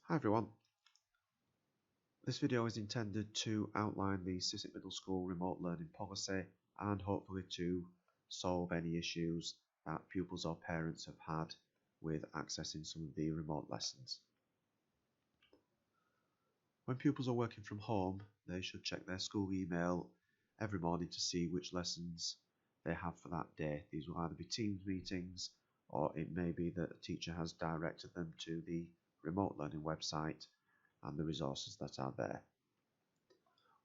Hi everyone. This video is intended to outline the Scissett Middle School remote learning policy and hopefully to solve any issues that pupils or parents have had with accessing some of the remote lessons. When pupils are working from home, they should check their school email every morning to see which lessons they have for that day. These will either be Teams meetings or it may be that a teacher has directed them to the remote learning website and the resources that are there.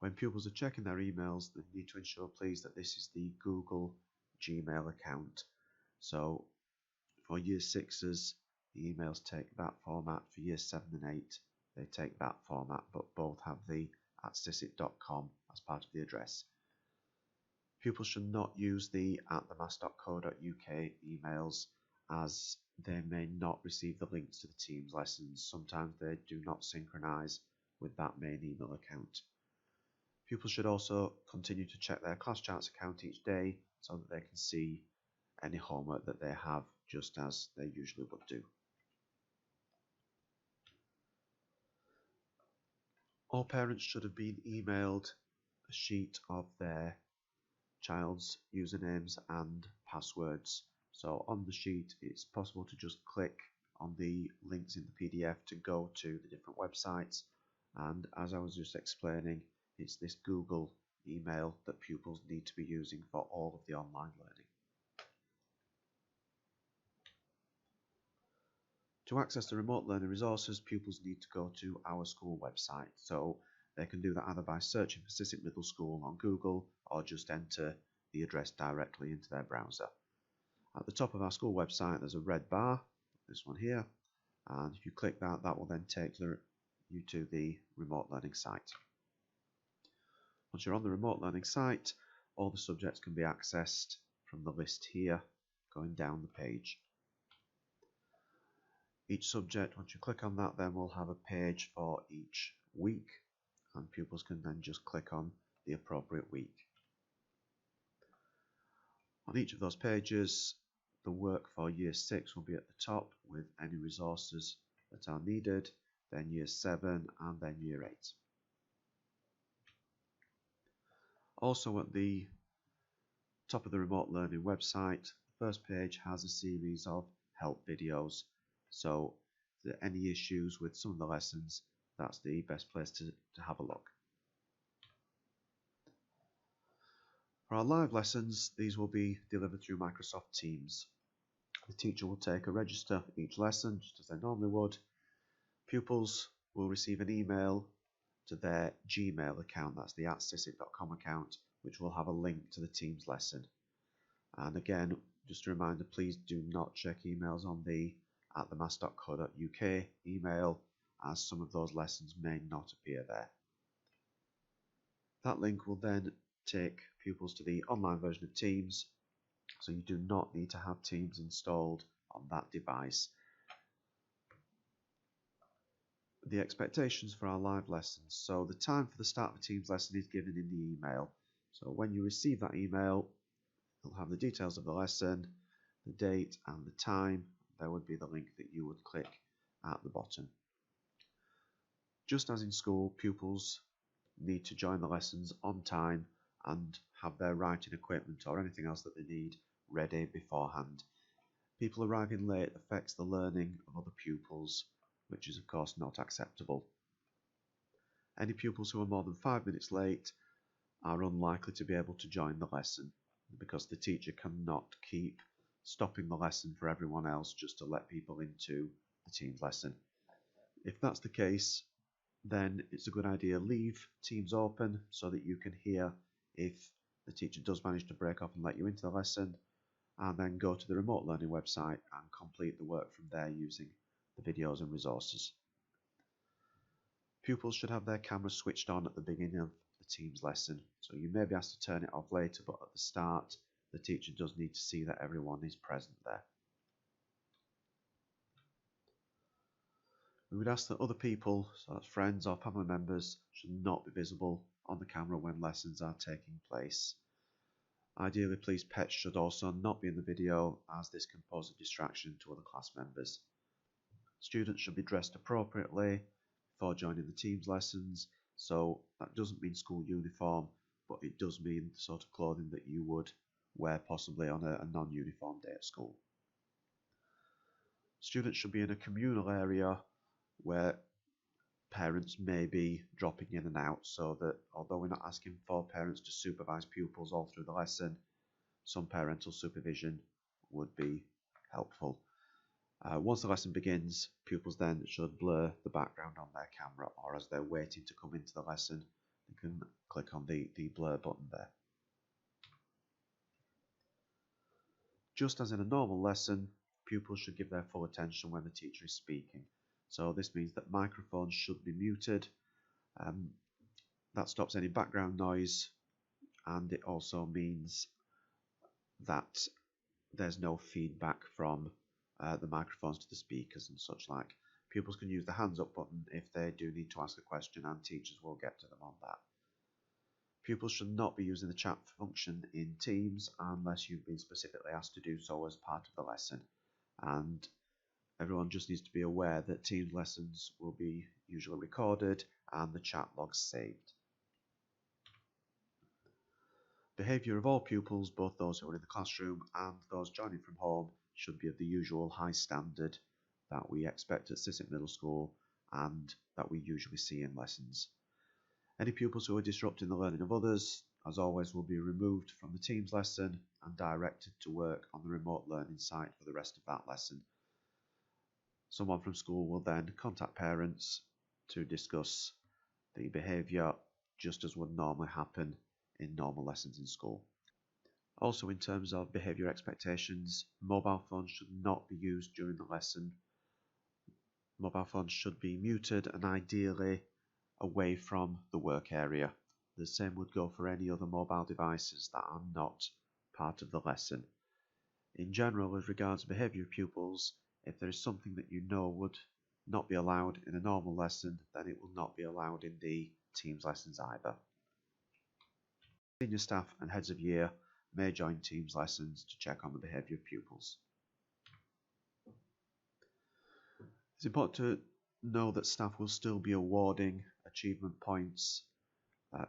When pupils are checking their emails, they need to ensure please that this is the Google Gmail account. So for Year 6s, the emails take that format. For Year 7 and 8, they take that format, but both have the @scissett.com as part of the address. Pupils should not use the @themass.co.uk emails as they may not receive the links to the Teams lessons. Sometimes they do not synchronize with that main email account. Pupils should also continue to check their class charts account each day so that they can see any homework that they have just as they usually would do. All parents should have been emailed a sheet of their child's usernames and passwords. So on the sheet it's possible to just click on the links in the PDF to go to the different websites, and as I was just explaining, it's this Google email that pupils need to be using for all of the online learning. To access the remote learning resources, pupils need to go to our school website. So they can do that either by searching for Scissett Middle School on Google or just enter the address directly into their browser. At the top of our school website there's a red bar, this one here, and if you click that, that will then take you to the remote learning site. Once you're on the remote learning site, all the subjects can be accessed from the list here going down the page. Each subject, once you click on that, then we'll have a page for each week, and pupils can then just click on the appropriate week. On each of those pages, the work for Year 6 will be at the top with any resources that are needed, then Year 7 and then Year 8. Also at the top of the remote learning website, the first page has a series of help videos. So if there are any issues with some of the lessons, that's the best place to have a look. For our live lessons, these will be delivered through Microsoft Teams. The teacher will take a register each lesson, just as they normally would. Pupils will receive an email to their Gmail account, that's the @scissett.com account, which will have a link to the Teams lesson. And again, just a reminder, please do not check emails on the @themass.co.uk email, as some of those lessons may not appear there. That link will then take pupils to the online version of Teams, so you do not need to have Teams installed on that device. The expectations for our live lessons. So the time for the start of a Teams lesson is given in the email. So when you receive that email, it'll have the details of the lesson, the date and the time. There would be the link that you would click at the bottom. Just as in school, pupils need to join the lessons on time and have their writing equipment or anything else that they need ready beforehand. People arriving late affects the learning of other pupils, which is of course not acceptable. Any pupils who are more than 5 minutes late are unlikely to be able to join the lesson, because the teacher cannot keep stopping the lesson for everyone else just to let people into the Teams lesson. If that's the case, then it's a good idea leave Teams open so that you can hear if the teacher does manage to break off and let you into the lesson, and then go to the remote learning website and complete the work from there using the videos and resources. Pupils should have their cameras switched on at the beginning of the Teams lesson, so you may be asked to turn it off later, but at the start the teacher does need to see that everyone is present there. We would ask that other people, so that's friends or family members, should not be visible on the camera when lessons are taking place. Ideally, please, pets should also not be in the video, as this can pose a distraction to other class members. Students should be dressed appropriately before joining the Teams lessons, so that doesn't mean school uniform, but it does mean the sort of clothing that you would wear possibly on a non-uniform day at school. Students should be in a communal area where parents may be dropping in and out, so that although we're not asking for parents to supervise pupils all through the lesson, some parental supervision would be helpful. Once the lesson begins, pupils then should blur the background on their camera, or as they're waiting to come into the lesson, they can click on the blur button there. Just as in a normal lesson, pupils should give their full attention when the teacher is speaking. So this means that microphones should be muted. That stops any background noise, and it also means that there's no feedback from the microphones to the speakers and such like. Pupils can use the hands up button if they do need to ask a question, and teachers will get to them on that. Pupils should not be using the chat function in Teams unless you've been specifically asked to do so as part of the lesson. And everyone just needs to be aware that Teams lessons will be usually recorded and the chat logs saved. Behaviour of all pupils, both those who are in the classroom and those joining from home, should be of the usual high standard that we expect at Scissett Middle School and that we usually see in lessons. Any pupils who are disrupting the learning of others, as always, will be removed from the Teams lesson and directed to work on the remote learning site for the rest of that lesson. Someone from school will then contact parents to discuss the behaviour, just as would normally happen in normal lessons in school. Also, in terms of behaviour expectations, mobile phones should not be used during the lesson. Mobile phones should be muted and ideally away from the work area. The same would go for any other mobile devices that are not part of the lesson. In general, with regards to behaviour of pupils, if there is something that you know would not be allowed in a normal lesson, then it will not be allowed in the Teams lessons either. Senior staff and heads of year may join Teams lessons to check on the behaviour of pupils. It's important to know that staff will still be awarding achievement points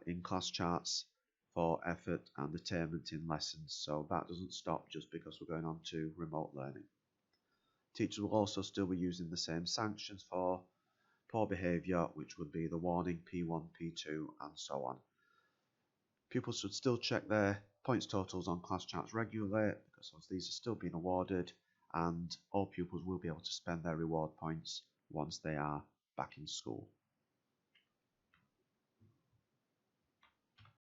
in class charts for effort and attainment in lessons, so that doesn't stop just because we're going on to remote learning. Teachers will also still be using the same sanctions for poor behaviour, which would be the warning P1, P2 and so on. Pupils should still check their points totals on class charts regularly because these are still being awarded, and all pupils will be able to spend their reward points once they are back in school.